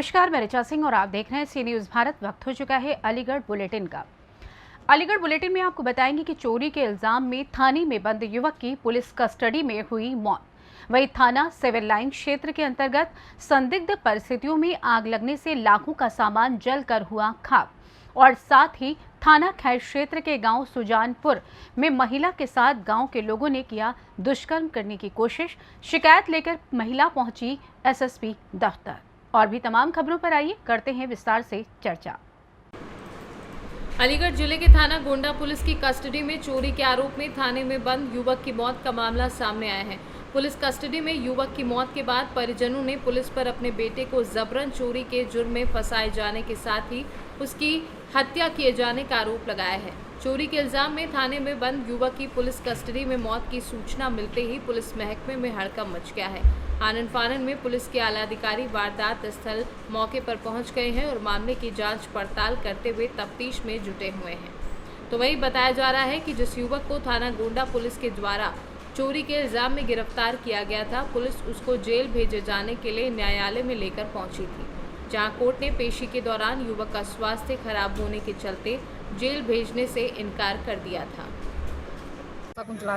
नमस्कार, मैं ऋचा सिंह और आप देख रहे हैं सी न्यूज़ भारत। वक्त हो चुका है अलीगढ़ बुलेटिन का। अलीगढ़ बुलेटिन में आपको बताएंगे कि चोरी के इल्जाम में थाने में बंद युवक की पुलिस कस्टडी में हुई मौत। वहीं थाना सिविल लाइन क्षेत्र के अंतर्गत संदिग्ध परिस्थितियों में आग लगने से लाखों का सामान जलकर हुआ खाक। और साथ ही थाना खैर क्षेत्र के गांव सुजानपुर में महिला के साथ गांव के लोगों ने किया दुष्कर्म करने की कोशिश। शिकायत लेकर महिला पहुंची एसएसपी दफ्तर। और भी तमाम खबरों पर आइए करते हैं विस्तार से चर्चा। अलीगढ़ जिले के थाना गोंडा पुलिस की कस्टडी में चोरी के आरोप में थाने में बंद युवक की मौत का मामला सामने आया है। पुलिस कस्टडी में युवक की मौत के बाद परिजनों ने पुलिस पर अपने बेटे को जबरन चोरी के जुर्म में फंसाए जाने के साथ ही उसकी हत्या किए जाने का आरोप लगाया है। चोरी के इल्जाम में थाने में बंद युवक की पुलिस कस्टडी में मौत की सूचना मिलते ही पुलिस महकमे में हड़कंप मच गया है। आनन फानन में पुलिस के आला अधिकारी वारदात स्थल मौके पर पहुंच गए हैं और मामले की जांच पड़ताल करते हुए तफ्तीश में जुटे हुए हैं। तो वही बताया जा रहा है कि जिस युवक को थाना गोंडा पुलिस के द्वारा चोरी के इल्जाम में गिरफ्तार किया गया था, पुलिस उसको जेल भेजे जाने के लिए न्यायालय में लेकर पहुंची थी, जहां कोर्ट ने पेशी के दौरान युवक का स्वास्थ्य खराब होने के चलते जेल भेजने से इनकार कर दिया था।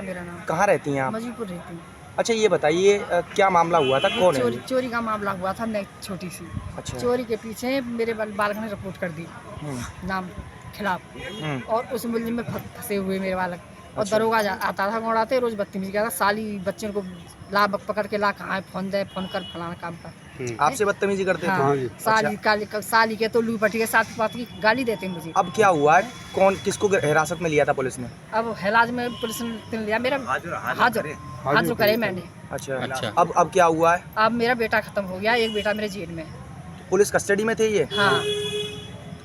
मेरा नाम। कहाँ रहती हैं आप? मजीपुर रहती हूँ। अच्छा, ये बताइए क्या मामला हुआ था, कौन है? चोरी का मामला हुआ था, नहीं छोटी सी। अच्छा। चोरी के पीछे मेरे बालक ने रिपोर्ट कर दी नाम खिलाफ, और उस मुलजिम में फंसे हुए मेरे बालक। और अच्छा। दरोगा आता था, गौड़ाते रोज बदतमीजी करता, साली बच्चों को ला पकड़ के ला कहाँ फोन दे, फोन कर फलाना काम कर। आपसे बदतमीजी करते थे? हाँ, साली के तो लू पटी के साथ बात की गाली देते मुझे। अब क्या हुआ है, कौन किसको हिरासत में लिया था पुलिस ने? अब हिलाज में पुलिस ने लिया, मेरा हाजिर करे मैंने। अच्छा। अब क्या हुआ है? अब मेरा बेटा खत्म हो गया, एक बेटा मेरे जेल में। पुलिस कस्टडी में थे ये? हाँ।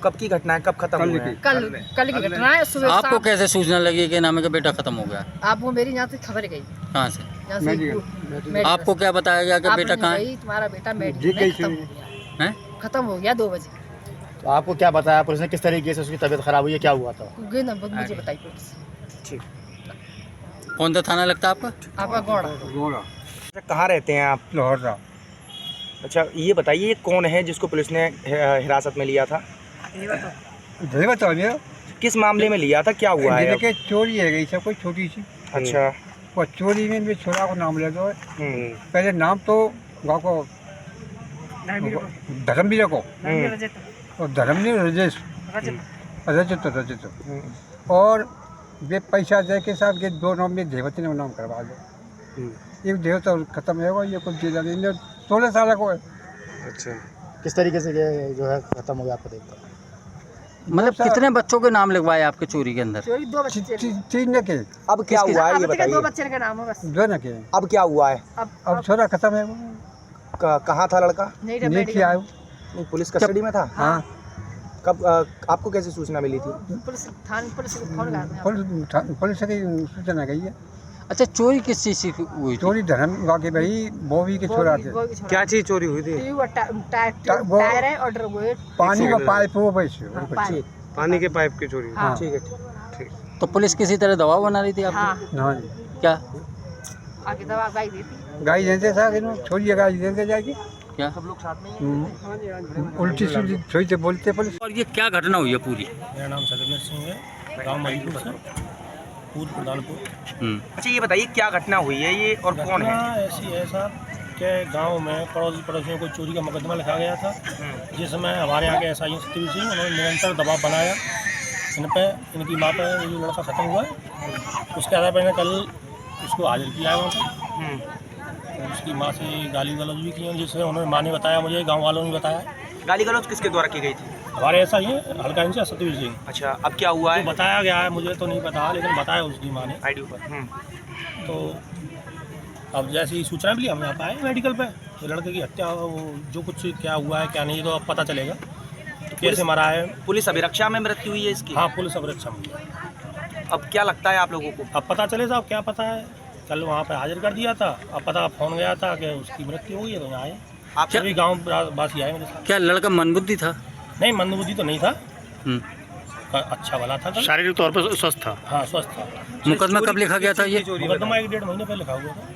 कब की घटना है, कब खत्म हुआ है? कल की घटना है। सुबह आपको कैसे सूचना लगी कि नामे का बेटा खत्म हो गया? आप वो मेरी यहाँ से खबर गई। कहाँ से? आपको क्या बताया गया कि बेटा कहाँ है? तुम्हारा बेटा मेडिकल में खत्म हो गया 2 बजे। तो आपको क्या बताया पुलिस ने, किस तरीके से उसकी तबीयत खराब हुई है, क्या हुआ था? मुझे बताई पुलिस। ठीक। कौन सा थाना लगता है आपका? आपका गौड़ा। अच्छा, कहाँ रहते हैं आप? लाहौर। अच्छा, ये बताइए कौन है जिसको पुलिस ने हिरासत में लिया था? किस मामले में लिया था, क्या हुआ है? के चोरी है गई सब कोई छोटी सी। अच्छा। और चोरी में भी छोरा को नाम ले दो। पहले नाम तो गाँव को धर्मवीर को, और धर्मवीर रजत और वे पैसा दे के साथ के 2 नाम में देवती ने नाम करवा दो। एक देवता खत्म है, ये कुछ 16 साल को है। अच्छा। किस तरीके से जो है खत्म हो गया आपको देखते? मतलब कितने बच्चों के नाम लिखवाए आपके चोरी के अंदर? चोरी 2 बच्चे। 3 के। अब क्या हुआ है ये बताइए? 2 बच्चे का नाम है बस। 2 न के। अब क्या हुआ है? अब छोरा खत्म है। कहाँ था लड़का? नहीं किया है। नहीं, पुलिस कस्टडी में था? हाँ। कब आपको कैसे सूचना मिली थी? पुलिस को फोन लगा। पुलिस की सूचना गई है। अच्छा, चोरी किस चीज़ से हुई थी? चोरी धर्म के भाई बोवी के छोरा थे। क्या चीज़ चोरी हुई थी? टायर है और पानी का पाइप, वो पैसे पानी के पाइप की चोरी। हाँ। ठीक है, ठीक। तो पुलिस किसी तरह दबाव बना रही थी आपको? हाँ। क्या आगे दवा गाई देती। गाई देते था, छोड़िए गाई देते जाके। क्या सब लोग साथ में ही उल्टी सीधी छोड़ी से बोलते पुलिस। और ये क्या घटना हुई है पूरी? मेरा नाम सदमेर सिंह है, गांव मरीपुर से, पूर्व प्रधानपुर। अच्छा, ये बताइए क्या घटना हुई है ये और कौन है? ऐसी है साहब कि गांव में पड़ोसियों को चोरी का मुकदमा लिखा गया था, जिसमें हमारे यहाँ के SI सत्यवीर सिंह, उन्होंने निरंतर दबाव बनाया इन पे। इनकी माँ पे ये लड़का ख़त्म हुआ है, उसके आधार पर कल उसको हाजिर किया है वहाँ पर। उसकी माँ से गाली गलौज भी की है, जिससे उन्होंने माँ ने बताया, मुझे गाँव वालों ने बताया। गाली गलौज किसके द्वारा की गई थी? हमारे ऐसा ही है हल्का इनसे सत्यवीर सिंह। अच्छा, अब क्या हुआ है? तो बताया गया है, मुझे तो नहीं पता, लेकिन बताया उसकी माँ ने आईडी पर। तो अब जैसे ही सूचना मिली हम यहाँ पे आए मेडिकल पे। तो लड़के की हत्या, वो जो कुछ क्या हुआ है क्या नहीं, तो अब पता चलेगा कैसे मरा है। पुलिस अभिरक्षा में मृत्यु हुई है इसकी? हाँ, पुलिस अभिरक्षा में। अब क्या लगता है आप लोगों को? अब पता चले साहब, क्या पता है। कल वहाँ पे हाजिर कर दिया था, अब पता फोन गया था कि उसकी मृत्यु हो गई है, तो यहाँ आए। आप सभी गाँव वासी आए मेरे साथ। क्या लड़का मंदबुद्धि था? नहीं, मंदबुद्धि तो नहीं था, अच्छा वाला था, शारीरिक तौर पर स्वस्थ था। हाँ, स्वस्थ था। मुकदमा कब लिखा गया था ये? मुकदमा 1-1.5 महीने पहले लिखा हुआ था।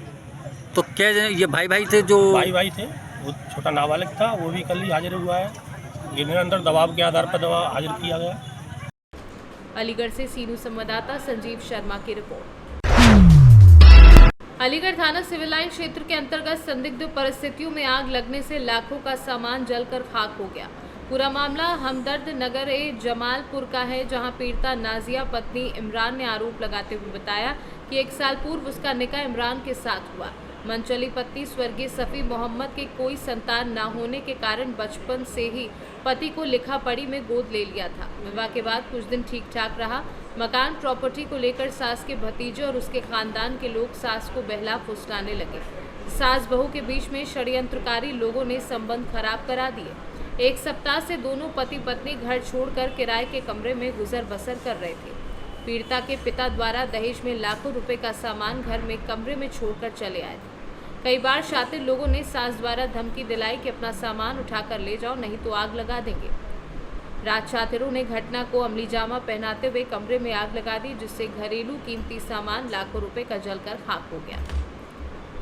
तो क्या ये भाई थे जो? भाई थे, वो छोटा नाबालिग था, वो भी कल ही हाजिर हुआ है। ये निरंतर दबाव के आधार पर हाजिर किया गया। अलीगढ़ से सीनू संवाददाता संजीव शर्मा की रिपोर्ट। अलीगढ़ थाना सिविल लाइन क्षेत्र के अंतर्गत संदिग्ध परिस्थितियों में आग लगने से लाखों का सामान जलकर खाक हो गया। पूरा मामला हमदर्द नगर ए जमालपुर का है, जहां पीड़िता नाजिया पत्नी इमरान ने आरोप लगाते हुए बताया कि 1 साल पूर्व उसका निकाह इमरान के साथ हुआ। मनचली पत्नी स्वर्गीय सफ़ी मोहम्मद के कोई संतान न होने के कारण बचपन से ही पति को लिखा पढ़ी में गोद ले लिया था। विवाह के बाद कुछ दिन ठीक ठाक रहा। मकान प्रॉपर्टी को लेकर सास के भतीजे और उसके खानदान के लोग सास को बहला फुसलाने लगे। सास बहू के बीच में षड्यंत्रकारी लोगों ने संबंध खराब करा दिए। 1 सप्ताह से दोनों पति पत्नी घर छोड़कर किराए के कमरे में गुजर बसर कर रहे थे। पीड़िता के पिता द्वारा दहेज में लाखों रुपए का सामान घर में कमरे में छोड़कर चले आए थे। कई बार शातिर लोगों ने सास द्वारा धमकी दिलाई कि अपना सामान उठाकर ले जाओ, नहीं तो आग लगा देंगे। रात शातिरों ने घटना को अमली जामा पहनाते हुए कमरे में आग लगा दी, जिससे घरेलू कीमती सामान लाखों रुपए का जलकर खाक हो गया।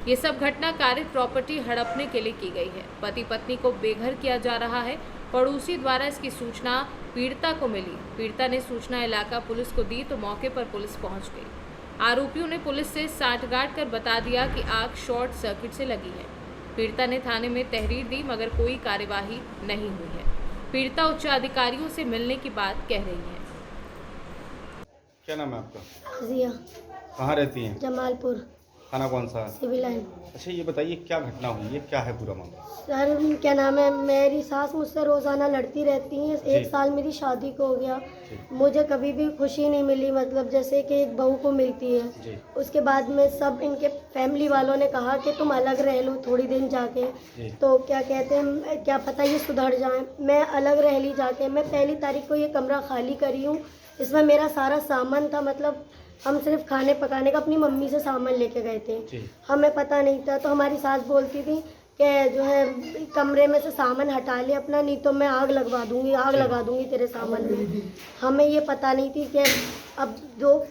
ये सब घटना कारित प्रॉपर्टी हड़पने के लिए की गई है। पति पत्नी को बेघर किया जा रहा है। पड़ोसी द्वारा इसकी सूचना पीड़िता को मिली। पीड़िता ने सूचना इलाका पुलिस को दी तो मौके पर पुलिस पहुंच गई। आरोपियों ने पुलिस से सांठगांठ कर बता दिया कि आग शॉर्ट सर्किट से लगी है। पीड़िता ने थाने में तहरीर दी, मगर कोई कार्यवाही नहीं हुई है। पीड़िता उच्च अधिकारियों से मिलने की बात कह रही है। क्या नाम है आपका? जिया। कहाँ रहती हैं? जमालपुर। थाना कौन सा है? Civil line. अच्छा, ये बताइए क्या घटना हुई है, क्या है पूरा मामला? सर क्या नाम है, मेरी सास मुझसे रोज़ाना लड़ती रहती हैं। 1 साल मेरी शादी को हो गया। मुझे कभी भी खुशी नहीं मिली, मतलब जैसे कि एक बहू को मिलती है। उसके बाद में सब इनके फैमिली वालों ने कहा कि तुम अलग रह लो थोड़ी दिन जाके, तो क्या कहते हैं, क्या पता ये सुधर जाएं। मैं अलग रह ली जाके। मैं पहली तारीख को ये कमरा खाली करी हूँ। इसमें मेरा सारा सामान था, मतलब हम सिर्फ खाने पकाने का अपनी मम्मी से सामान लेके गए थे। हमें पता नहीं था, तो हमारी सास बोलती थी कि जो है कमरे में से सामान हटा ले अपना, नहीं तो मैं आग लगवा दूंगी, आग लगा दूंगी तेरे सामान में। हमें ये पता नहीं थी कि अब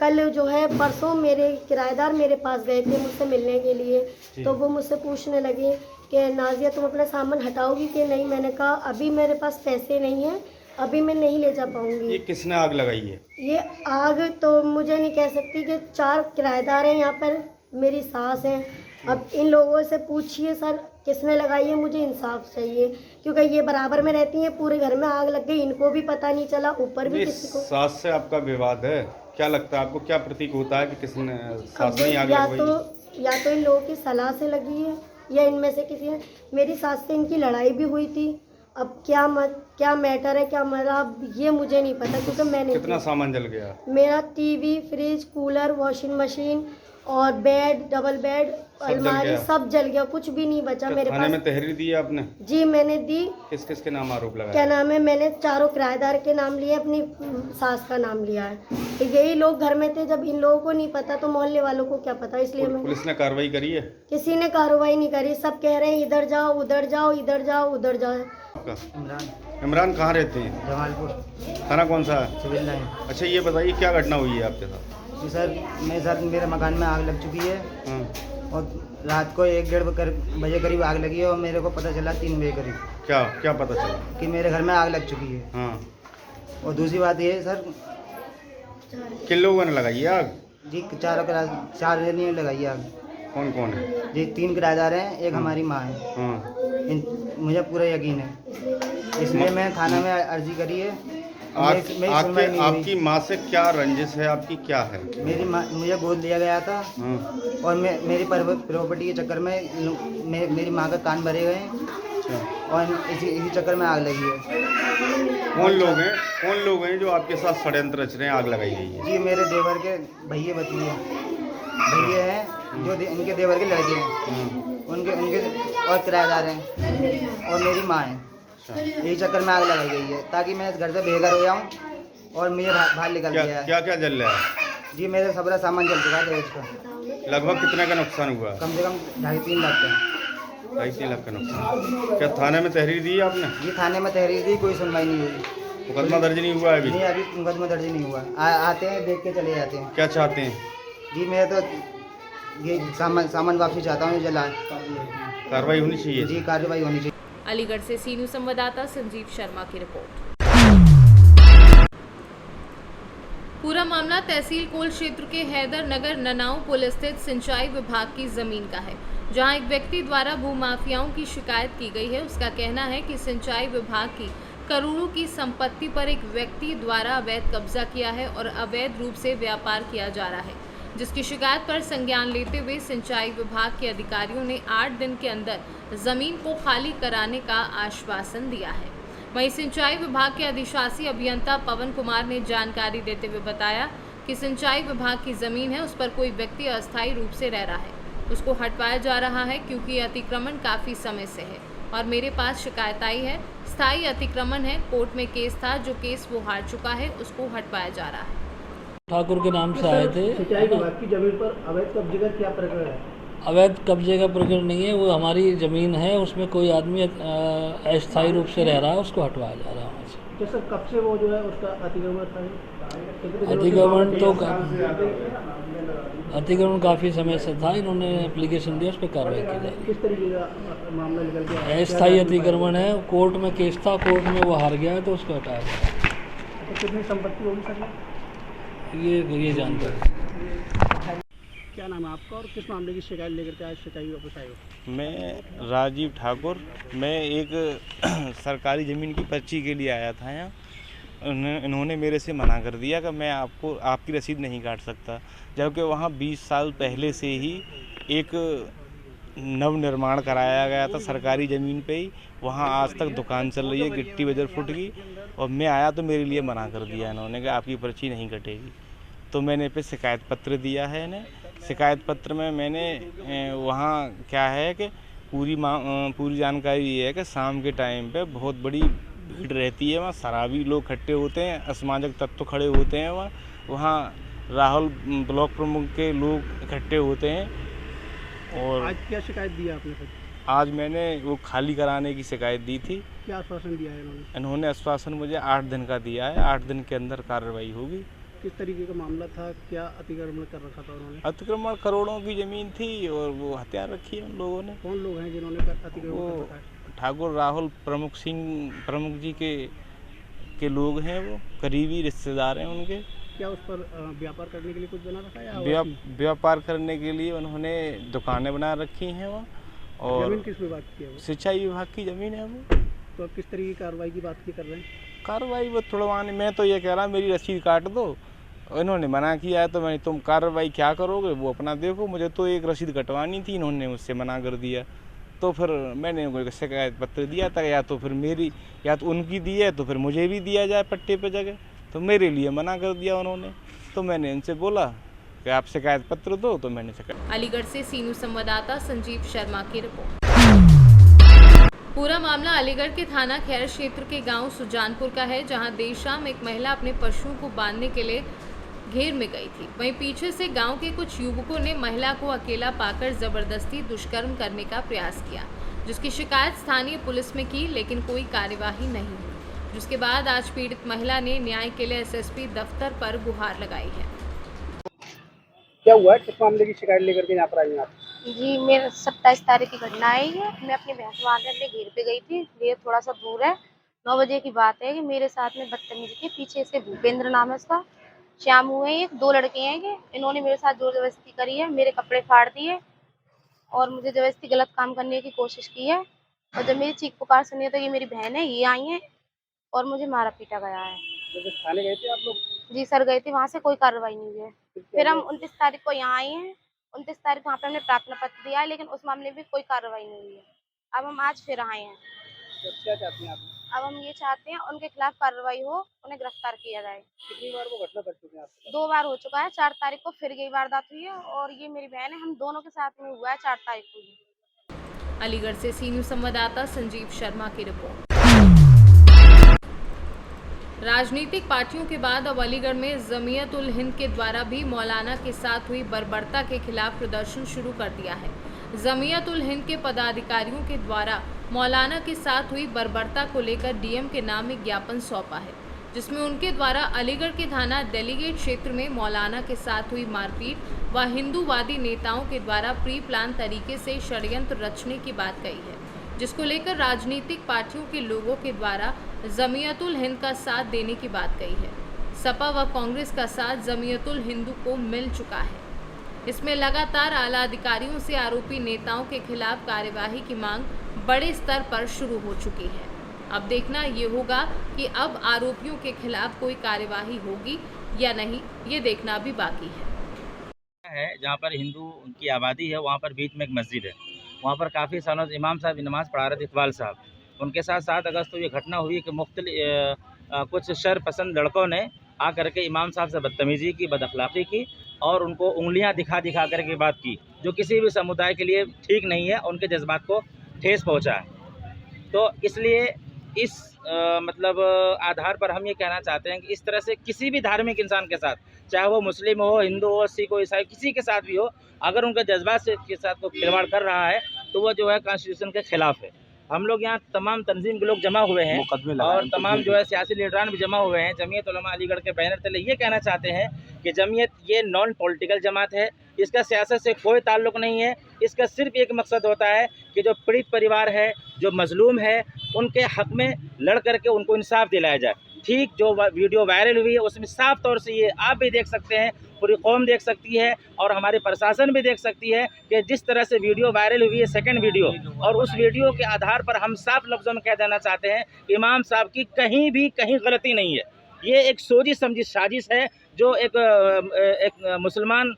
कल जो है परसों मेरे किराएदार मेरे पास गए थे मुझसे मिलने के लिए, तो वो मुझसे पूछने लगे कि नाजिया तुम अपना सामान हटाओगी कि नहीं। मैंने कहा अभी मेरे पास पैसे नहीं हैं, अभी मैं नहीं ले जा पाऊंगी। ये किसने आग लगाई है? ये आग तो मुझे नहीं कह सकती कि 4 किराएदार हैं यहाँ पर, मेरी सास हैं। अब इन लोगों से पूछिए सर किसने लगाई है, मुझे इंसाफ चाहिए, क्योंकि ये बराबर में रहती हैं। पूरे घर में आग लग गई, इनको भी पता नहीं चला, ऊपर भी किसी को। सास से आपका विवाद है, क्या लगता है आपको, क्या प्रतीक होता है कि किसने सास ने आग लगवाई? या तो इन लोगों की सलाह से लगी है, या इनमें से किसी ने। मेरी सास से इनकी लड़ाई भी हुई थी। अब क्या मैटर है, क्या मरा, ये मुझे नहीं पता, क्योंकि मैंने। कितना सामान जल गया? मेरा TV, fridge, cooler, washing machine और बेड, डबल बेड, अलमारी सब जल गया, कुछ भी नहीं बचा मेरे पास। थाने में तहरीर दी है आपने? जी मैंने दी। किस किस के नाम आरोप लगाया? क्या नाम है, मैंने 4 किराएदार के नाम लिए, अपनी सास का नाम लिया है। तो यही लोग घर में थे, जब इन लोगों को नहीं पता तो मोहल्ले वालों को क्या पता, इसलिए मैं। पुलिस ने कार्रवाई करी है? किसी ने कार्रवाई नहीं करी, सब कह रहे हैं इधर जाओ उधर जाओ, इधर जाओ उधर जाओ। इमरान कहाँ रहते हैं? जमालपुर। थाना कौन सा है? Civil line. अच्छा, ये बताइए क्या घटना हुई है आपके साथ? जी सर, मेरे साथ मेरे मकान में आग लग चुकी है और रात को 1-1:30 बजे करीब आग लगी है और मेरे को पता चला 3 बजे करीब। क्या पता चला? कि मेरे घर में आग लग चुकी है। हाँ। और दूसरी बात ये है सर, किन लोगों ने लगाई है आग? जी 4 जने लगाई आग। कौन कौन है? जी 3 किराएदार हैं, एक हमारी माँ है। हाँ। मुझे पूरा यकीन है, इसलिए मैं थाना में अर्जी करी है। आपकी माँ से क्या रंजिश है आपकी, क्या है? मेरी माँ, मुझे गोद लिया गया था। हाँ। और मेरी प्रॉपर्टी के चक्कर में मेरी माँ का कान भरे गए और इसी चक्कर में आग लगी है। कौन लोग हैं जो आपके साथ षड्यंत्र रच रहे हैं, आग लगाई गई है? जी मेरे देवर के भैया हैं, जो इनके देवर के लड़के हैं, उनके और किराएदार हैं और मेरी माँ है। यही चक्कर में आग लगाई गई है ताकि मैं इस घर से बेघर हो जाऊँ और मुझे बाहर निकल गया है। क्या जल रहा है? जी मेरा सबरा सामान जल चुका है दहेज का। लगभग कितने का नुकसान हुआ? कम से कम 2.5-3 लाख का। 2.5-3 लाख का नुकसान। क्या थाने में तहरीर दी आपने? जी थाने में तहरीर दी, कोई सुनवाई नहीं हुई। मुकदमा दर्ज नहीं हुआ है अभी? नहीं, अभी मुकदमा दर्ज नहीं हुआ। आते हैं, देख के चले जाते हैं। क्या चाहते हैं? जी मैं तो ये सामान वापसी चाहता हूँ, जलाए। कार्रवाई होनी चाहिए। जी कार्रवाई होनी चाहिए। अलीगढ़ से सी न्यूज़ संवाददाता संजीव शर्मा की रिपोर्ट। पूरा मामला तहसील कोल क्षेत्र के हैदर नगर ननाऊ पुल स्थित सिंचाई विभाग की जमीन का है, जहां एक व्यक्ति द्वारा भूमाफियाओं की शिकायत की गई है। उसका कहना है कि सिंचाई विभाग की करोड़ों की संपत्ति पर एक व्यक्ति द्वारा अवैध कब्जा किया है और अवैध रूप से व्यापार किया जा रहा है, जिसकी शिकायत पर संज्ञान लेते हुए सिंचाई विभाग के अधिकारियों ने 8 दिन के अंदर जमीन को खाली कराने का आश्वासन दिया है। वहीं सिंचाई विभाग के अधिशासी अभियंता पवन कुमार ने जानकारी देते हुए बताया कि सिंचाई विभाग की जमीन है, उस पर कोई व्यक्ति अस्थायी रूप से रह रहा है, उसको हटवाया जा रहा है क्योंकि अतिक्रमण काफ़ी समय से है और मेरे पास शिकायत आई है। स्थायी अतिक्रमण है, कोर्ट में केस था, जो केस वो हार चुका है, उसको हटवाया जा रहा है। ठाकुर के नाम से आए थे। सिंचाई विभाग की जमीन पर अवैध कब्जे का क्या प्रकरण है? अवैध कब्जे का प्रकरण नहीं है, वो हमारी ज़मीन है, उसमें कोई आदमी अस्थायी रूप से रह रहा है, उसको हटवाया जा रहा है वहाँ से। तो सर कब से वो जो है उसका अतिक्रमण था? अतिक्रमण काफ़ी समय से था, इन्होंने एप्लीकेशन दिया, उस पर कार्रवाई की जाए। किस तरीके का मामला निकल गया? अस्थायी अतिक्रमण है, कोर्ट में केस था, कोर्ट में वो हार गया है, तो उसको हटाया गया। तो कितनी संपत्ति होगी सर? ये जानकारी। क्या नाम है आपका और किस मामले की शिकायत लेकर के आज सिंचाई वापस आए हो? मैं राजीव ठाकुर, मैं एक सरकारी ज़मीन की पर्ची के लिए आया था यहाँ। इन्होंने मेरे से मना कर दिया कि मैं आपकी रसीद नहीं काट सकता, जबकि वहाँ 20 साल पहले से ही एक नव निर्माण कराया गया था सरकारी ज़मीन पे ही। वहाँ आज तक दुकान चल रही है गिट्टी बजर फुट की, और मैं आया तो मेरे लिए मना कर दिया इन्होंने कि आपकी पर्ची नहीं कटेगी। तो मैंने पे शिकायत पत्र दिया है इन्हें। शिकायत पत्र में मैंने वहाँ क्या है कि पूरी जानकारी ये है कि शाम के टाइम पे बहुत बड़ी भीड़ रहती है, वहाँ शराबी लोग इकट्ठे होते हैं, असामाजिक तत्व खड़े होते हैं वहाँ राहुल ब्लॉक प्रमुख के लोग इकट्ठे होते हैं। और आज क्या शिकायत दी आपने फिर? आज मैंने वो खाली कराने की शिकायत दी थी। क्या आश्वासन दिया है इन्होंने? इन्होंने आश्वासन मुझे 8 दिन का दिया है, 8 दिन के अंदर कार्रवाई होगी। किस तरीके का मामला था? क्या अतिक्रमण कर रखा था उन्होंने? अतिक्रमण करोड़ों की ज़मीन थी और वो हथियार रखी है उन लोगों ने। कौन लोग हैं जिन्होंने अतिक्रमण कर रखा है? ठाकुर राहुल प्रमुख जी के लोग हैं, वो करीबी रिश्तेदार हैं उनके। क्या उस पर व्यापार करने के लिए कुछ बना रखा है या व्यापार करने के लिए उन्होंने दुकानें बना रखी हैं वो। और जमीन किस विभाग की है वो? सिंचाई विभाग की ज़मीन है वो। तो अब किस तरीके की कार्रवाई की बात की कर रहे हैं? कार्रवाई वो थोड़वाने, मैं तो ये कह रहा मेरी रसीद काट दो। इन्होंने मना किया है तो मैं, तुम कार्रवाई क्या करोगे वो अपना देखो, मुझे तो एक रसीद कटवानी थी, इन्होंने मुझसे मना कर दिया। तो फिर मैंने उनको शिकायत पत्र दिया था, या तो फिर मेरी या तो उनकी दी है तो फिर मुझे भी दिया जाए पट्टे पे जगह, तो मेरे लिए मना कर दिया उन्होंने। तो मैंने इनसे बोला कि आप शिकायत पत्र दो, तो मैंने शिकायत। अलीगढ़ से सी न्यूज़ संवाददाता संजीव शर्मा की रिपोर्ट। पूरा मामला अलीगढ़ के थाना खैर क्षेत्र के गांव सुजानपुर का है, जहां देर शाम एक महिला अपने पशुओं को बांधने के लिए घेर में गई थी। वहीं पीछे से गांव के कुछ युवकों ने महिला को अकेला पाकर जबरदस्ती दुष्कर्म करने का प्रयास किया, जिसकी शिकायत स्थानीय पुलिस में की, लेकिन कोई कार्यवाही नहीं हुई। जिसके बाद आज पीड़ित महिला ने न्याय के लिए एसएसपी दफ्तर पर गुहार लगाई है। क्या हुआ है? किस मामले की शिकायत लेकर के यहाँ पर आई आप? जी मेरा 27 तारीख की घटना है ये। मैं अपनी भैंस बांधने के लिए घेर पे गई थी, ये थोड़ा सा दूर है। 9 बजे की बात है कि मेरे साथ में बदतमीजी की, पीछे से भूपेंद्र नाम है उसका, श्याम हुए एक 2 लड़के हैं कि इन्होंने मेरे साथ जोर जबरदस्ती करी है, मेरे कपड़े फाड़ दिए और मुझे जबरदस्ती गलत काम करने की कोशिश की है। और जब मेरी चीख पुकार सुनी तो ये मेरी बहन है, ये आई हैं और मुझे मारा पीटा गया है। थाने गए थे आप लोग? जी सर गए थे, वहाँ से कोई कार्रवाई नहीं हुई है। फिर हम 29 तारीख को यहाँ आए हैं, 29 तारीख वहाँ पे हमने प्रार्थना पत्र दिया है, लेकिन उस मामले में कोई कार्रवाई नहीं हुई है। अब हम आज फिर आए हैं। क्या चाहते हैं आप? अब हम ये चाहते हैं उनके खिलाफ कार्रवाई हो, उन्हें गिरफ्तार किया जाए। कितनी बार वो घटना कर चुके हैं आपके? 2 बार हो चुका है। 4 तारीख को फिर यही वारदात हुई है और ये मेरी बहन है, हम दोनों के साथ में हुआ है 4 तारीख को ही। अलीगढ़ से सी न्यूज़ संवाददाता संजीव शर्मा की रिपोर्ट। राजनीतिक पार्टियों के बाद अब अलीगढ़ में जमीयत उल हिंद के द्वारा भी मौलाना के साथ हुई बर्बरता के खिलाफ प्रदर्शन शुरू कर दिया है। जमीयत उल हिंद के पदाधिकारियों के द्वारा मौलाना के साथ हुई बर्बरता को लेकर डीएम के नाम एक ज्ञापन सौंपा है। जिसमें उनके द्वारा अलीगढ़ के थाना डेलीगेट क्षेत्र में मौलाना के साथ हुई मारपीट व हिंदूवादी नेताओं के द्वारा प्री प्लान तरीके से षड्यंत्र रचने की बात कही है, जिसको लेकर राजनीतिक पार्टियों के लोगों के द्वारा जमीयतुल हिंद का साथ देने की बात कही है। सपा व कांग्रेस का साथ जमीयतुल हिंद को मिल चुका है। इसमें लगातार आला अधिकारियों से आरोपी नेताओं के खिलाफ कार्यवाही की मांग बड़े स्तर पर शुरू हो चुकी है। अब देखना ये होगा कि अब आरोपियों के खिलाफ कोई कार्यवाही होगी या नहीं, ये देखना भी बाकी है। जहाँ पर हिंदू उनकी आबादी है, वहाँ पर बीच में एक मस्जिद है। वहाँ पर काफ़ी सालों से इमाम साहब नमाज़ पढ़ा रहे थे, इकबाल साहब। उनके साथ 7 अगस्त को ये घटना हुई कि कुछ शर पसंद लड़कों ने आकर के इमाम साहब से बदतमीज़ी की, बदअखलाक़ी की और उनको उंगलियां दिखा कर के बात की, जो किसी भी समुदाय के लिए ठीक नहीं है, उनके जज्बात को ठेस पहुंचा है। तो इसलिए इस आधार पर हम ये कहना चाहते हैं कि इस तरह से किसी भी धार्मिक इंसान के साथ, चाहे वो मुस्लिम हो, हिंदू हो, सिख हो, ईसाई, किसी के साथ भी हो, अगर उनके जज्बात से के साथ कोई खिलवाड़ कर रहा है तो वो जो है कॉन्स्टिट्यूशन के खिलाफ है। हम लोग यहाँ तमाम तंजीम के लोग जमा हुए हैं और तमाम जो है सियासी लीडरान भी जमा हुए हैं। जमीयत उलमा अलीगढ़ के बैनर तले ये कहना चाहते हैं कि जमीयत ये नॉन पॉलिटिकल जमात है, इसका सियासत से कोई ताल्लुक़ नहीं है। इसका सिर्फ एक मकसद होता है कि जो पीड़ित परिवार है, जो मजलूम है, उनके हक़ में लड़ करके उनको इंसाफ दिलाया जाए। ठीक जो वीडियो वायरल हुई है उसमें साफ तौर से ये आप भी देख सकते हैं, पूरी कौम देख सकती है और हमारे प्रशासन भी देख सकती है कि जिस तरह से वीडियो वायरल हुई है, सेकंड वीडियो, और उस वीडियो के आधार पर हम साफ लफ्ज़ों में कह देना चाहते हैं इमाम साहब की कहीं गलती नहीं है। ये एक सोची समझी साजिश है जो एक मुसलमान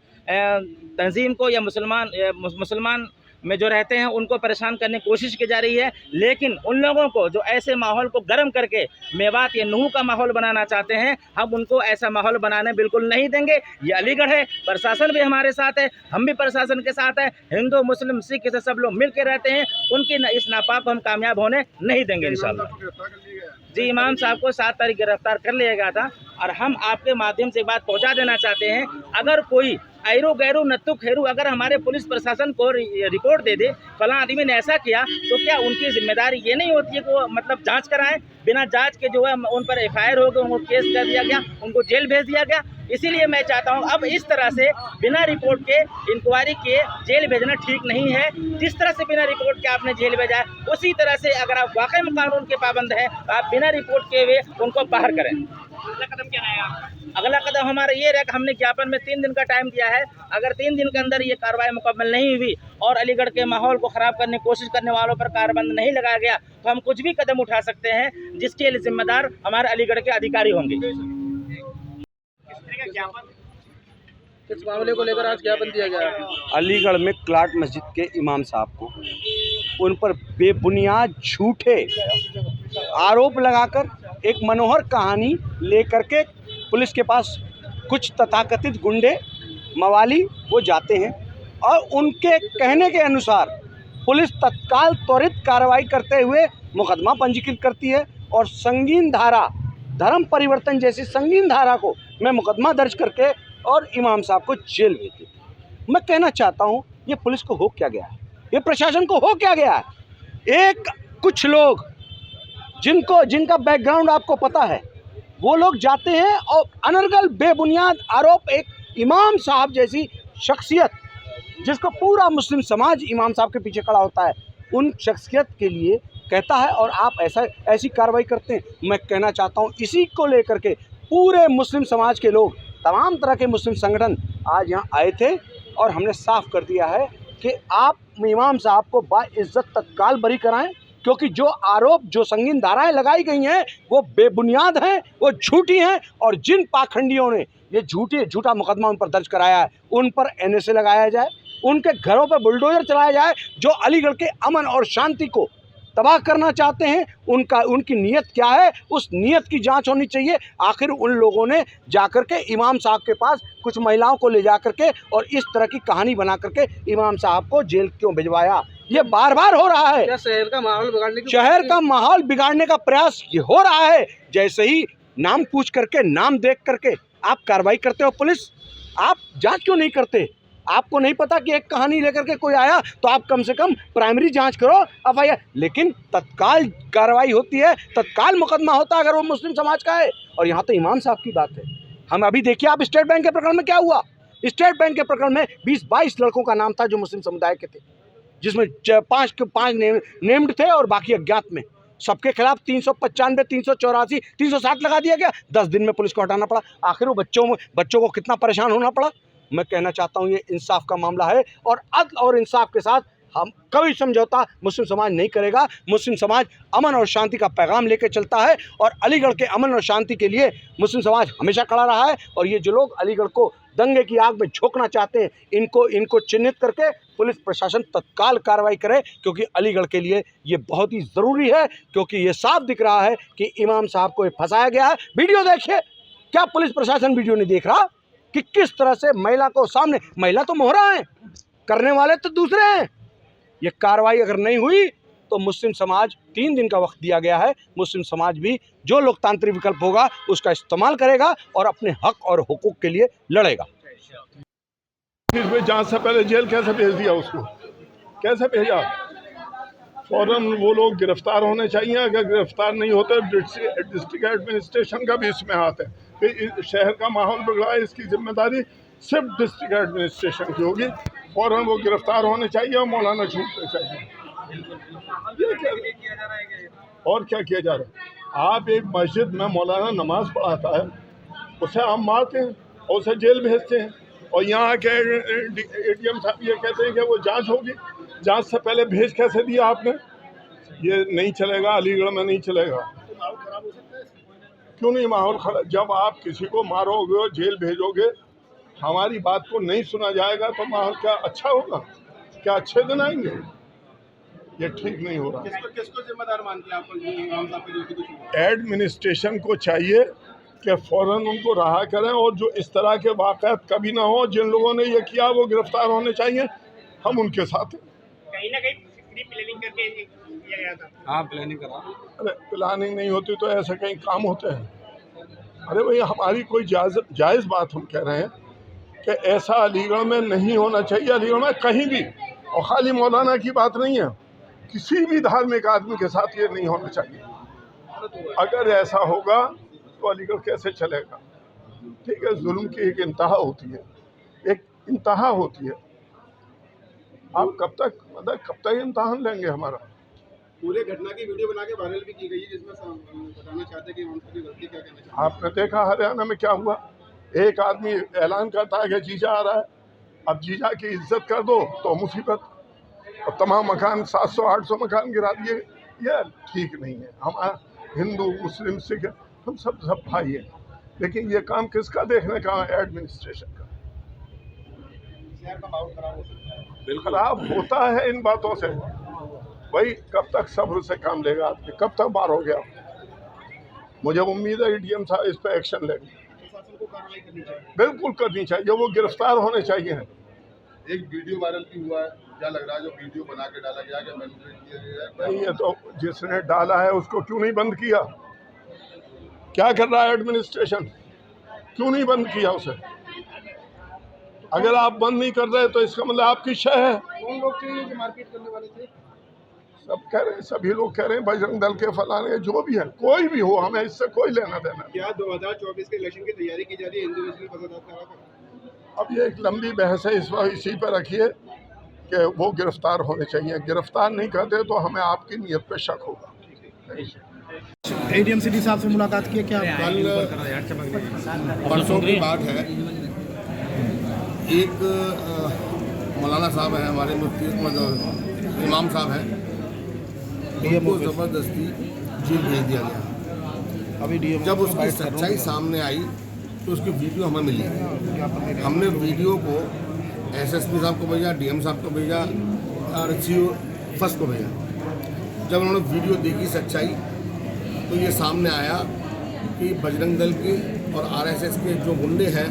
तंजीम को या मुसलमान में जो रहते हैं उनको परेशान करने की कोशिश की जा रही है। लेकिन उन लोगों को जो ऐसे माहौल को गर्म करके मेवात या नूह का माहौल बनाना चाहते हैं, हम उनको ऐसा माहौल बनाने बिल्कुल नहीं देंगे। ये अलीगढ़ है, प्रशासन भी हमारे साथ है, हम भी प्रशासन के साथ है, हिंदू मुस्लिम सिख से सब लोग मिल के रहते हैं। उनकी इस नापाक को हम कामयाब होने नहीं देंगे इंशाल्लाह। जी, इमाम साहब को 7 तारीख गिरफ्तार कर लिया गया था और हम आपके माध्यम से बात पहुंचा देना चाहते हैं, अगर कोई ऐरू गैरू नत्तु खेरू अगर हमारे पुलिस प्रशासन को रिपोर्ट दे दे फलां आदमी ने ऐसा किया, तो क्या उनकी जिम्मेदारी ये नहीं होती है कि वो जांच कराएं? बिना जांच के जो है उन पर FIR हो गई, उनको केस कर दिया गया, उनको जेल भेज दिया गया। इसीलिए मैं चाहता हूं अब इस तरह से बिना रिपोर्ट के इंक्वायरी के जेल भेजना ठीक नहीं है। जिस तरह से बिना रिपोर्ट के आपने जेल भेजा है, उसी तरह से अगर आप वाकई में कानून के पाबंद हैं तो आप बिना रिपोर्ट के हुए उनको बाहर करें। अगला कदम क्या रहेगा? अगला कदम हमारा ये रहेगा, हमने ज्ञापन में 3 दिन का टाइम दिया है। अगर 3 दिन के अंदर ये कार्रवाई मुकम्मल नहीं हुई और अलीगढ़ के माहौल को ख़राब करने की कोशिश करने वालों पर कार्यबंद नहीं लगाया गया तो हम कुछ भी कदम उठा सकते हैं, जिसके लिए जिम्मेदार हमारे अलीगढ़ के अधिकारी होंगे। किस मामले को लेकर आज ज्ञापन दिया गया? अलीगढ़ में क्लाट मस्जिद के इमाम साहब को उन पर बेबुनियाद झूठे आरोप लगाकर एक मनोहर कहानी लेकर के पुलिस के पास कुछ तथाकथित गुंडे मवाली वो जाते हैं और उनके कहने के अनुसार पुलिस तत्काल त्वरित कार्रवाई करते हुए मुकदमा पंजीकृत करती है और संगीन धारा, धर्म परिवर्तन जैसी संगीन धारा को मैं मुकदमा दर्ज करके और इमाम साहब को जेल भेज देती। मैं कहना चाहता हूँ ये पुलिस को हो क्या गया है, ये प्रशासन को हो क्या गया है। कुछ लोग जिनका बैकग्राउंड आपको पता है, वो लोग जाते हैं और अनर्गल बेबुनियाद आरोप एक इमाम साहब जैसी शख्सियत जिसको पूरा मुस्लिम समाज इमाम साहब के पीछे खड़ा होता है, उन शख्सियत के लिए कहता है और आप ऐसी कार्रवाई करते हैं। मैं कहना चाहता हूँ इसी को लेकर के पूरे मुस्लिम समाज के लोग, तमाम तरह के मुस्लिम संगठन आज यहाँ आए थे और हमने साफ कर दिया है कि आप इमाम साहब को बाइज्जत तत्काल बरी कराएं, क्योंकि जो आरोप, जो संगीन धाराएं लगाई गई हैं वो बेबुनियाद हैं, वो झूठी हैं और जिन पाखंडियों ने ये झूठा मुकदमा उन पर दर्ज कराया है उन पर NSA लगाया जाए, उनके घरों पर बुलडोजर चलाया जाए। जो अलीगढ़ के अमन और शांति को तबाह करना चाहते हैं, उनकी नीयत क्या है, उस नीयत की जांच होनी चाहिए। आखिर उन लोगों ने जाकर के इमाम साहब के पास कुछ महिलाओं को ले जा करके और इस तरह की कहानी बना करके इमाम साहब को जेल क्यों भिजवाया? ये बार बार हो रहा है। क्या शहर का माहौल बिगाड़ने का प्रयास ये हो रहा है। जैसे ही नाम पूछ करके, नाम देख करके आप कार्रवाई करते हो पुलिस, आप जांच क्यों नहीं करते? आपको नहीं पता कि एक कहानी लेकर के कोई आया तो आप कम से कम प्राइमरी जांच करो एफआईआर, लेकिन तत्काल कार्रवाई होती है, तत्काल मुकदमा होता है अगर वो मुस्लिम समाज का है। और यहाँ तो इमाम साहब की बात है। हम अभी देखिए आप स्टेट बैंक के प्रकरण में क्या हुआ। स्टेट बैंक के प्रकरण में 20-22 लड़कों का नाम था जो मुस्लिम समुदाय के थे, जिसमें 5 नेम्ड थे और बाकी अज्ञात में। सबके खिलाफ 395, 384, 307 लगा दिया गया। 10 दिन में पुलिस को हटाना पड़ा। आखिर वो बच्चों को कितना परेशान होना पड़ा। मैं कहना चाहता हूँ ये इंसाफ का मामला है और अदल और इंसाफ के साथ हम कभी समझौता मुस्लिम समाज नहीं करेगा। मुस्लिम समाज अमन और शांति का पैगाम लेकर चलता है और अलीगढ़ के अमन और शांति के लिए मुस्लिम समाज हमेशा खड़ा रहा है। और ये जो लोग अलीगढ़ को दंगे की आग में झोंकना चाहते हैं, इनको चिन्हित करके पुलिस प्रशासन तत्काल कार्रवाई करे, क्योंकि अलीगढ़ के लिए ये बहुत ही ज़रूरी है। क्योंकि ये साफ दिख रहा है कि इमाम साहब को फंसाया गया है। वीडियो देखिए, क्या पुलिस प्रशासन वीडियो नहीं देख रहा कि किस तरह से महिला को सामने, महिला तो मोहरा है, करने वाले तो दूसरे हैं। ये कार्रवाई अगर नहीं हुई तो मुस्लिम समाज 3 दिन का वक्त दिया गया है। मुस्लिम समाज भी जो लोकतांत्रिक विकल्प होगा उसका इस्तेमाल करेगा और अपने हक और हुकूक के लिए लड़ेगा। जांच से पहले जेल कैसे भेज दिया उसको, कैसे भेजा? फौरन वो लोग गिरफ्तार होने चाहिए। अगर गिरफ्तार नहीं होते डिस्ट्रिक्ट एडमिनिस्ट्रेशन का भी इसमें हाथ है। फिर शहर का माहौल बिगड़ा है, इसकी जिम्मेदारी सिर्फ डिस्ट्रिक्ट एडमिनिस्ट्रेशन की होगी। फौरन वो गिरफ्तार होने चाहिए और मौलाना छूटने चाहिए। और क्या किया जा रहा है? आप एक मस्जिद में मौलाना नमाज पढ़ाता है, उसे आप मारते हैं और उसे जेल भेजते हैं। और यहाँ के एडीएम साहब ये कहते हैं कि वो जांच होगी। जांच से पहले भेज कैसे दिया आपने? ये नहीं चलेगा, अलीगढ़ में नहीं चलेगा। क्यों नहीं माहौल खराब? जब आप किसी को मारोगे और जेल भेजोगे, हमारी बात को नहीं सुना जाएगा तो माहौल क्या अच्छा होगा? क्या अच्छे दिन आएंगे? ये ठीक नहीं हो रहा। किसको जिम्मेदार मानते हैं आप? एडमिनिस्ट्रेशन को चाहिए कि फ़ौरन उनको रहा करें और जो इस तरह के वाक़यात कभी ना हो। जिन लोगों ने ये किया वो गिरफ्तार होने चाहिए। हम उनके साथ हैं। कहीं ना कहीं प्लानिंग करके किया गया था। हाँ, प्लानिंग करा। अरे प्लानिंग नहीं होती तो ऐसे कहीं काम होते हैं? अरे भाई, हमारी कोई जायज़ बात हम कह रहे हैं कि ऐसा अलीगढ़ में नहीं होना चाहिए। अलीगढ़ में कहीं भी, और ख़ाली मौलाना की बात नहीं है, किसी भी धार्मिक आदमी के साथ ये नहीं होना चाहिए। अगर ऐसा होगा तो अलीगढ़ कैसे चलेगा? ठीक है, जुल्म की एक इंतहा होती है, एक इंतहा होती है। आप कब तक इम्तहान लेंगे हमारा? पूरे घटना की वीडियो बना के वायरल भी की गई है, जिसमें बताना चाहते हैं कि उनकी गलती क्या कहना चाहते हैं। आपने देखा हरियाणा में क्या हुआ? एक आदमी ऐलान करता है कि जीजा आ रहा है। अब जीजा की इज्जत कर दो तो मुसीबत, और तमाम मकान 700-800 मकान गिरा दिए। यह ठीक नहीं है। हमारा हिंदू, मुस्लिम, सिख, हम सब भाई हैं, लेकिन ये काम किसका देखने का? एडमिनिस्ट्रेशन का। खराब होता है इन बातों से। भाई, कब तक सब्र से काम लेगा आदमी? कब तक बार हो गया? मुझे उम्मीद है डीएम साहब इस पर एक्शन लेंगे। बिल्कुल करनी चाहिए, वो गिरफ्तार होने चाहिए। एक वीडियो वायरल भी हुआ है, क्या लग रहा है जो वीडियो बना के डाला गया कि मैनिपुलेट किया गया है? नहीं, ये तो जिसने डाला है उसको क्यों नहीं बंद किया? क्या कर रहा है एडमिनिस्ट्रेशन? क्यों नहीं बंद किया उसे? अगर आप बंद नहीं कर रहे तो इसका मतलब आपकी शय है। कौन लोग थे जो मारपीट करने वाले थे? सब कह रहे हैं, सभी लोग कह रहे हैं बजरंग दल के फलाने, जो भी है, कोई भी हो, हमें इससे कोई लेना देना। क्या 2024 के इलेक्शन की तैयारी की जा रही है इंडिविजुअल फसादात कराकर? अब ये एक लंबी बहस है, इसी पर रखिए कि वो गिरफ्तार होने चाहिए। गिरफ्तार नहीं करते तो हमें आपकी नीयत पे शक होगा। एडीएम सिटी साहब से मुलाकात की? क्या कल परसों की बात है, एक मौलाना साहब हैं हमारे मुफ्ती, इमाम साहब हैं, उनको ज़बरदस्ती जेल भेज दिया गया। अभी जब उसकी सच्चाई सामने आई तो उसकी वीडियो हमें मिली। हमने वीडियो को एसएसपी साहब को भेजा, डीएम साहब को भेजा और सीओ फर्स्ट को भेजा। जब उन्होंने वीडियो देखी सच्चाई तो ये सामने आया कि बजरंग दल के और आरएसएस के जो गुंडे हैं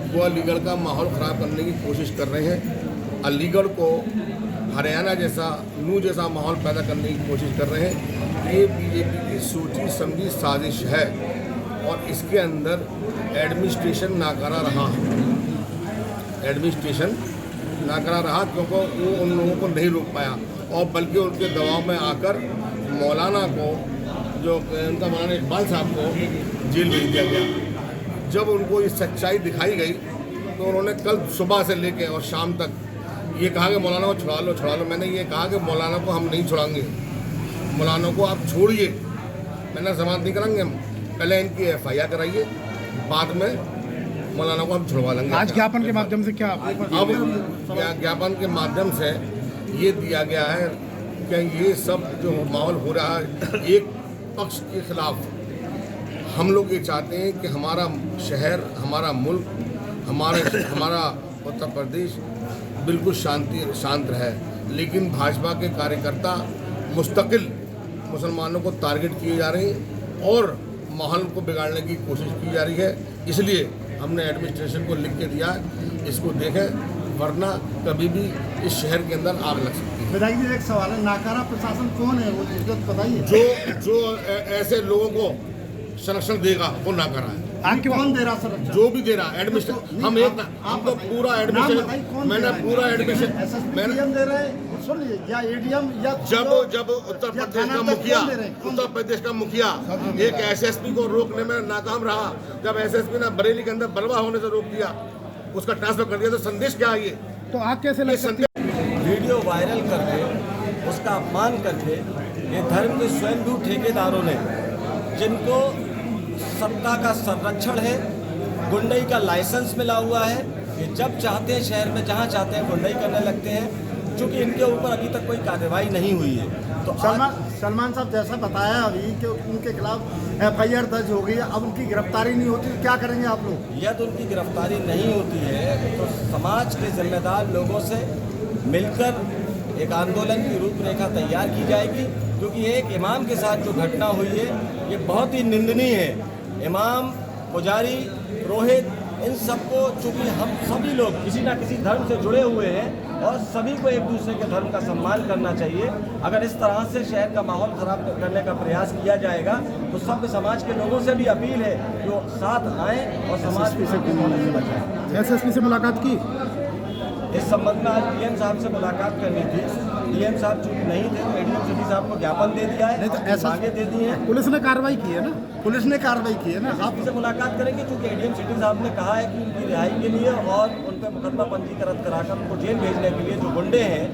वो अलीगढ़ का माहौल ख़राब करने की कोशिश कर रहे हैं। अलीगढ़ को हरियाणा जैसा, नू जैसा माहौल पैदा करने की कोशिश कर रहे हैं। ये बीजेपी की सोची समझी साजिश है और इसके अंदर एडमिनिस्ट्रेशन नाकारा रहा है। एडमिनिस्ट्रेशन नाकरा रहा, क्योंकि वो उन लोगों को नहीं रोक पाया और बल्कि उनके दबाव में आकर मौलाना को, जो उनका मौलाना इकबाल साहब को जेल भेज दिया गया। जब उनको ये सच्चाई दिखाई गई तो उन्होंने कल सुबह से लेके और शाम तक ये कहा कि मौलाना को छुड़ा लो। मैंने ये कहा कि मौलाना को हम नहीं छुड़ाएंगे, मौलाना को आप छोड़िए, मैंने जमानत नहीं कराएंगे हम, पहले इनकी FIR कराइए, बाद में मौलाना को हम छुड़वा लेंगे। आज ज्ञापन के माध्यम से क्या अब ज्ञापन के माध्यम से ये दिया गया है कि ये सब जो माहौल हो रहा है एक पक्ष के खिलाफ, हम लोग ये चाहते हैं कि हमारा शहर, हमारा मुल्क, हमारा उत्तर प्रदेश बिल्कुल शांत रहे, लेकिन भाजपा के कार्यकर्ता मुस्तकिल मुसलमानों को टारगेट किए जा रहे हैं और माहौल को बिगाड़ने की कोशिश की जा रही है। इसलिए हमने एडमिनिस्ट्रेशन को लिख के दिया है, इसको देखें, वरना कभी भी इस शहर के अंदर आग लग सकती है। विधायक जी, एक सवाल है, नाकारा प्रशासन कौन है, वो जिसको बताइए। जो ऐसे लोगों को संरक्षण देगा वो नाकारा है। आपके कौन दे रहा सर? जो भी दे रहा है एडमिशन, हम एक हमको पूरा एडमिशन, मैंने पूरा एडमिशन मैंने दे रहे हैं, सुन लीजिए, या ADM या जब उत्तर प्रदेश का मुखिया एक SSP को रोकने में नाकाम रहा, जब SSP ने बरेली के अंदर बलवा होने से रोक दिया, उसका ट्रांसफर कर दिया, तो संदेश क्या है ये? तो आग कैसे लग सकती है? वीडियो वायरल करके, उसका अपमान करके, ये धर्म के स्वयंभू ठेकेदारों ने, जिनको सत्ता का संरक्षण है, गुंडई का लाइसेंस मिला हुआ है, ये जब चाहते हैं शहर में जहां चाहते हैं गुंडई करने लगते हैं, क्योंकि इनके ऊपर अभी तक कोई कार्रवाई नहीं हुई है। तो सलमान साहब जैसा बताया अभी कि उनके खिलाफ FIR दर्ज हो गई है, अब उनकी गिरफ्तारी नहीं होती तो क्या करेंगे आप लोग? यदि उनकी गिरफ्तारी नहीं होती है तो समाज के जिम्मेदार लोगों से मिलकर एक आंदोलन की रूपरेखा तैयार की जाएगी, क्योंकि एक इमाम के साथ जो घटना हुई है ये बहुत ही निंदनीय है। इमाम, पुजारी, पुरोहित, इन सबको, चूँकि हम सभी लोग किसी न किसी धर्म से जुड़े हुए हैं और सभी को एक दूसरे के धर्म का सम्मान करना चाहिए। अगर इस तरह से शहर का माहौल खराब करने का प्रयास किया जाएगा तो सभ्य समाज के लोगों से भी अपील है कि वो साथ आएँ और समाज को सब होने से बचाएं। SSP से मुलाकात की? इस संबंध में आज DM साहब से मुलाकात करनी थी, DM साहब चूँकि नहीं थे तो ADM सिटी साहब को ज्ञापन दे दिया है, तो ऐसा आगे दे दिए हैं। पुलिस ने कार्रवाई की है ना? पुलिस ने कार्रवाई की है ना? आप से मुलाकात करेंगे, क्योंकि ADM सिटी साहब ने कहा है कि उनकी रिहाई के लिए और उन पर मुकदमा पंजीकृत कराकर उनको जेल भेजने के लिए जो गुंडे हैं,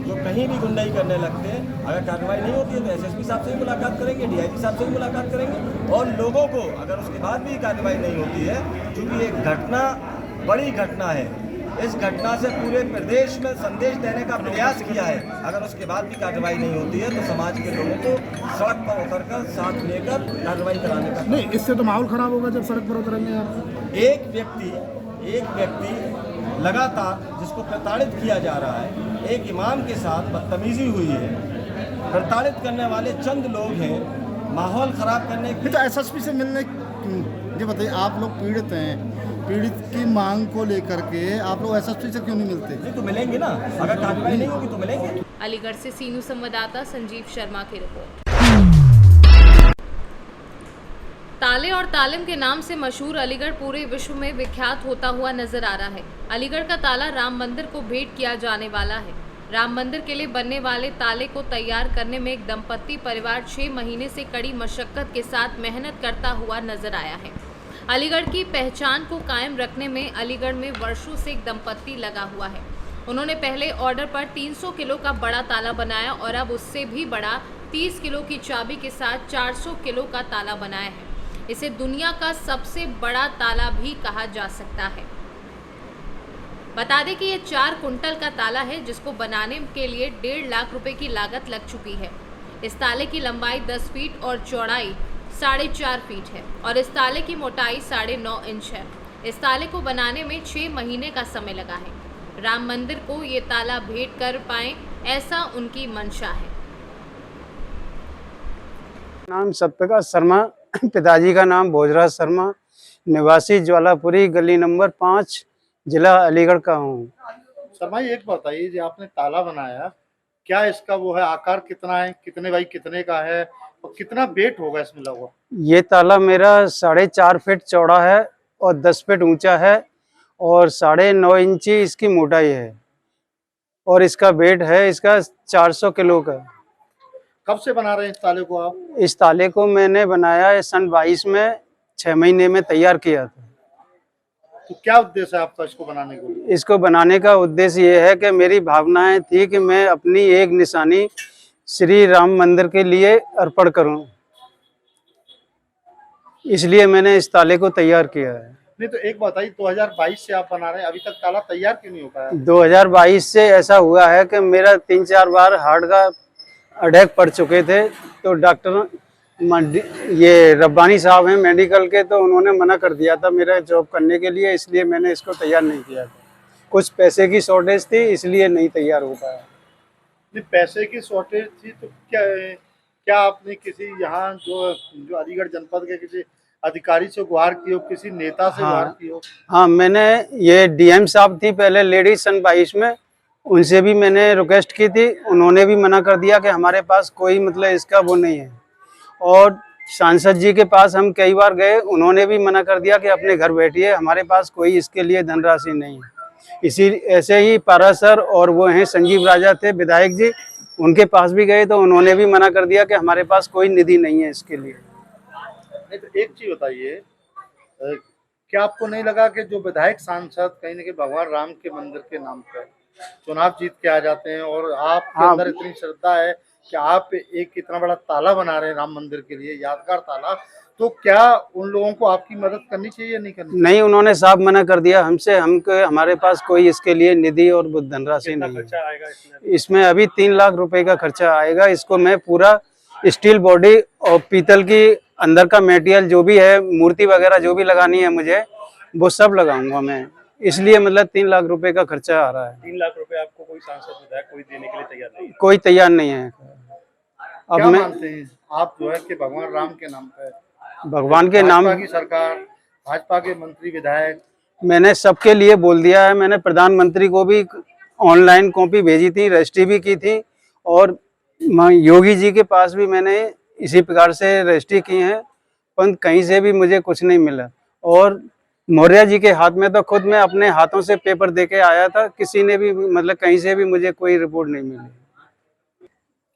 जो कहीं भी गुंडाई करने लगते हैं, अगर कार्रवाई नहीं होती है तो SSP साहब से ही मुलाकात करेंगे, DIG साहब से ही मुलाकात करेंगे। और लोगों को अगर उसके बाद भी कार्रवाई नहीं होती है, क्योंकि एक घटना बड़ी घटना है, इस घटना से पूरे प्रदेश में संदेश देने का प्रयास किया है, अगर उसके बाद भी कार्रवाई नहीं होती है तो समाज के लोगों को सड़क पर उतरकर साथ लेकर कार्रवाई कराने का नहीं, इससे तो माहौल खराब होगा जब सड़क पर उतरेंगे आप। एक व्यक्ति लगातार जिसको प्रताड़ित किया जा रहा है, एक इमाम के साथ बदतमीजी हुई है, प्रताड़ित करने वाले चंद लोग हैं, माहौल खराब करने की। तो SSP से मिलने, ये बताइए, आप लोग पीड़ित हैं, पीड़ित की मांग को लेकर के आप लोग SSP से क्यों नहीं मिलते? नहीं तो मिलेंगे ना, अगर कार्रवाई नहीं होगी तो मिलेंगे। अलीगढ़ से सीनू संवाददाता संजीव शर्मा की रिपोर्ट। ताले और तालिम के नाम से मशहूर अलीगढ़ पूरे विश्व में विख्यात होता हुआ नजर आ रहा है। अलीगढ़ का ताला राम मंदिर को भेंट किया जाने वाला है। राम मंदिर के लिए बनने वाले ताले को तैयार करने में एक दंपत्ति परिवार 6 महीने से कड़ी मशक्कत के साथ मेहनत करता हुआ नजर आया है। अलीगढ़ की पहचान को कायम रखने में अलीगढ़ में वर्षों से एक दंपत्ति लगा हुआ है। उन्होंने पहले ऑर्डर पर 300 किलो का बड़ा ताला बनाया और अब उससे भी बड़ा 30 किलो की चाबी के साथ 400 किलो का ताला बनाया है। इसे दुनिया का सबसे बड़ा ताला भी कहा जा सकता है। बता दें कि ये 4 कुंटल का ताला है, जिसको बनाने के लिए 1.5 लाख रुपए की लागत लग चुकी है। इस ताले की लंबाई 10 फीट और चौड़ाई 4.5 फीट है और इस ताले की मोटाई 9.5 इंच है। इस ताले को बनाने में 6 महीने का समय लगा है। राम मंदिर को ये ताला भेंट कर पाएं, ऐसा उनकी मंशा है। नाम सत्यप्रकाश शर्मा, पिताजी का नाम भोजराज शर्मा, निवासी ज्वालापुरी, गली नंबर 5, जिला अलीगढ़ का हूँ। शर्मा जी, एक बताइए, जो आपने ताला बनाया, क्या इसका वो है, आकार कितना है, कितने बाई कितने का है और कितना वेट होगा इसमें लगा? ये ताला मेरा 4.5 फीट चौड़ा है और 10 फीट ऊंचा है और 9.5 इंची इसकी मोटाई है। और इसका वेट है इसका 400 किलो का। कब से बना रहे हैं इस ताले को आप? इस ताले को मैंने बनाया है सन 22 में, 6 महीने में तैयार किया था। तो क्या उद्देश्य है आपका इसको बनाने के लिए? इसको बनाने का उद्देश्य ये है कि मेरी भावनाएं थी कि मैं अपनी एक निशानी श्री राम मंदिर के लिए अर्पण करूं, इसलिए मैंने इस ताले को तैयार किया है। नहीं तो एक बताइए, 2022 से आप बना रहे हैं, अभी तक ताला तैयार क्यों नहीं हो पाया? 2022 से ऐसा हुआ है कि मेरा 3-4 बार हार्ट का अटैक पड़ चुके थे, तो डॉक्टर ये रब्बानी साहब हैं मेडिकल के, तो उन्होंने मना कर दिया था मेरा जॉब करने के लिए, इसलिए मैंने इसको तैयार नहीं किया था। कुछ पैसे की शॉर्टेज थी, इसलिए नहीं तैयार हो पाया। नहीं, पैसे की शॉर्टेज थी तो क्या आपने किसी यहाँ जो अलीगढ़ जनपद के किसी अधिकारी से गुहार की हो, किसी नेता से गुहार की हो? हाँ, मैंने ये डीएम साहब थी पहले लेडी सन 22 में, उनसे भी मैंने रिक्वेस्ट की थी, उन्होंने भी मना कर दिया कि हमारे पास कोई मतलब इसका वो नहीं है। और सांसद जी के पास हम कई बार गए, उन्होंने भी मना कर दिया कि अपने घर बैठिए, हमारे पास कोई इसके लिए धनराशि नहीं है। इसी ऐसे ही पारा सर और वो हैं संजीव राजा थे विधायक जी, उनके पास भी गए तो उन्होंने भी मना कर दिया कि हमारे पास कोई निधि नहीं है इसके लिए। नहीं तो एक चीज बताइए, क्या आपको नहीं लगा कि जो विधायक सांसद कहीं न कहीं भगवान राम के मंदिर के नाम पर चुनाव जीत के आ जाते हैं और आपके अंदर इतनी श्रद्धा है कि आप एक इतना बड़ा ताला बना रहे हैं राम मंदिर के लिए, यादगार ताला, तो क्या उन लोगों को आपकी मदद करनी चाहिए या नहीं करनी चाहिए? नहीं, उन्होंने साफ मना कर दिया हमसे, हमारे पास कोई इसके लिए निधि और धनराशि नहीं है। इसमें अभी 3 लाख रुपए का खर्चा आएगा। इसको मैं पूरा स्टील बॉडी और पीतल की अंदर का मटेरियल जो भी है, मूर्ति वगैरह जो भी लगानी है मुझे, वो सब लगाऊंगा मैं, इसलिए मतलब 3 लाख रुपए का खर्चा आ रहा है। 3 लाख रुपए आपको कोई सांसद विधायक कोई देने के लिए तैयार नहीं है? कोई तैयार नहीं है। अब क्या मैं मानते हैं आप जो है कि भगवान राम के नाम पर, भगवान के नाम, भाजपा की सरकार, भाजपा के मंत्री विधायक, मैंने सबके लिए बोल दिया है। मैंने प्रधानमंत्री को भी ऑनलाइन कॉपी भेजी थी, रजिस्ट्री भी की थी, और योगी जी के पास भी मैंने इसी प्रकार से रजिस्ट्री की है, पर कहीं से भी मुझे कुछ नहीं मिला। और मौर्य जी के हाथ में तो खुद मैं अपने हाथों से पेपर देके आया था, किसी ने भी मतलब कहीं से भी मुझे कोई रिपोर्ट नहीं मिली।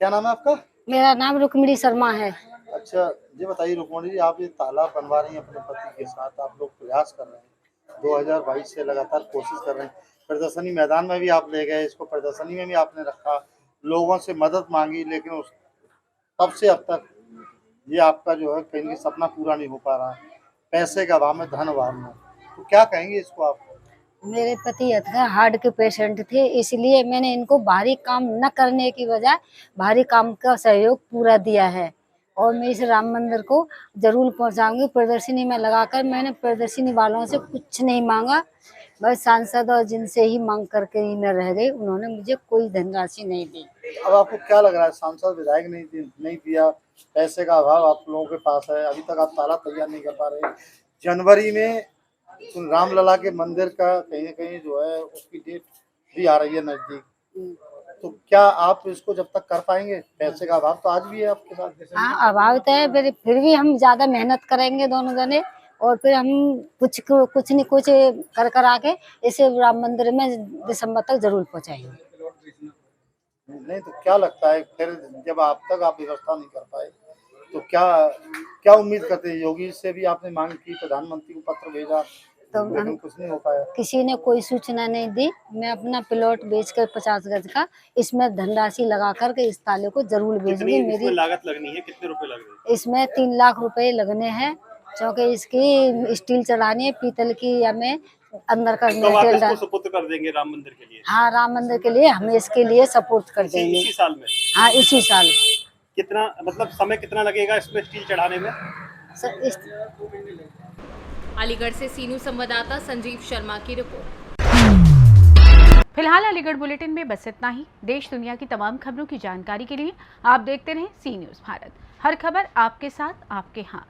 क्या नाम है आपका? मेरा नाम रुक्मिणी शर्मा है। अच्छा, ये बताइए रुक्मिणी जी, आप ये ताला बनवा रही हैं अपने पति के साथ, आप लोग प्रयास कर रहे हैं, 2022 से लगातार कोशिश कर रहे हैं, प्रदर्शनी मैदान में भी आप ले गए, इसको प्रदर्शनी में भी आपने रखा, लोगों से मदद मांगी, लेकिन तब से अब तक ये आपका जो है कहीं सपना पूरा नहीं हो पा रहा है, पैसे का अभाव में, धन अभाव में, तो क्या कहेंगे इसको आप? मेरे पति हार्ट के पेशेंट थे, इसलिए मैंने इनको बाहरी काम न करने की बजाय भारी काम का सहयोग पूरा दिया है, और मैं इस राम मंदिर को जरूर पहुंचाऊंगी। प्रदर्शनी में लगाकर मैंने प्रदर्शनी वालों से कुछ नहीं मांगा, बस सांसद और जिनसे ही मांग करके ही मैं रह गई, उन्होंने मुझे कोई धनराशि नहीं दी। अब आपको क्या लग रहा है, सांसद विधायक नहीं दिया, पैसे का अभाव आप लोगों के पास है, अभी तक आप ताला तैयार नहीं कर पा रहे, जनवरी में रामलला के मंदिर का कहीं न कहीं जो है उसकी डेट भी आ रही है नजदीक, तो क्या आप इसको जब तक कर पाएंगे? पैसे का अभाव तो आज भी है आपके साथ। हाँ, अभाव तो है, फिर भी हम ज्यादा मेहनत करेंगे दोनों जने, और फिर हम कुछ नहीं कुछ कर आके इसे राम मंदिर में दिसंबर तक जरूर पहुंचाएंगे। नहीं तो क्या लगता है फिर जब आप व्यवस्था नहीं कर पाए तो क्या उम्मीद करते हैं? योगी से भी आपने मांग की, प्रधानमंत्री को पत्र भेजा, तो लेकिन कुछ नहीं हो पाया। किसी ने कोई सूचना नहीं दी। मैं अपना प्लॉट बेचकर 50 गज का इसमें धनराशि लगा करके इस ताले को जरूर भेजूंगी। मेरी लागत लगनी है, कितने रुपए लग रहे हैं? इसमें 3 लाख रुपए लगने हैं, क्योंकि इसकी स्टील चढ़ानी है, पीतल की, हमें अंदर का मटेरियल सपोर्ट कर देंगे राम मंदिर के लिए। हाँ, राम मंदिर के लिए हम इसके लिए सपोर्ट कर देंगे। इसी साल में? हाँ, इसी साल। कितना मतलब समय कितना लगेगा इसमें स्टील चढ़ाने में? अलीगढ़ से सीनू संवाददाता संजीव शर्मा की रिपोर्ट। फिलहाल अलीगढ़ बुलेटिन में बस इतना ही। देश दुनिया की तमाम खबरों की जानकारी के लिए आप देखते रहें सी न्यूज़ भारत। हर खबर आपके साथ, आपके हाथ।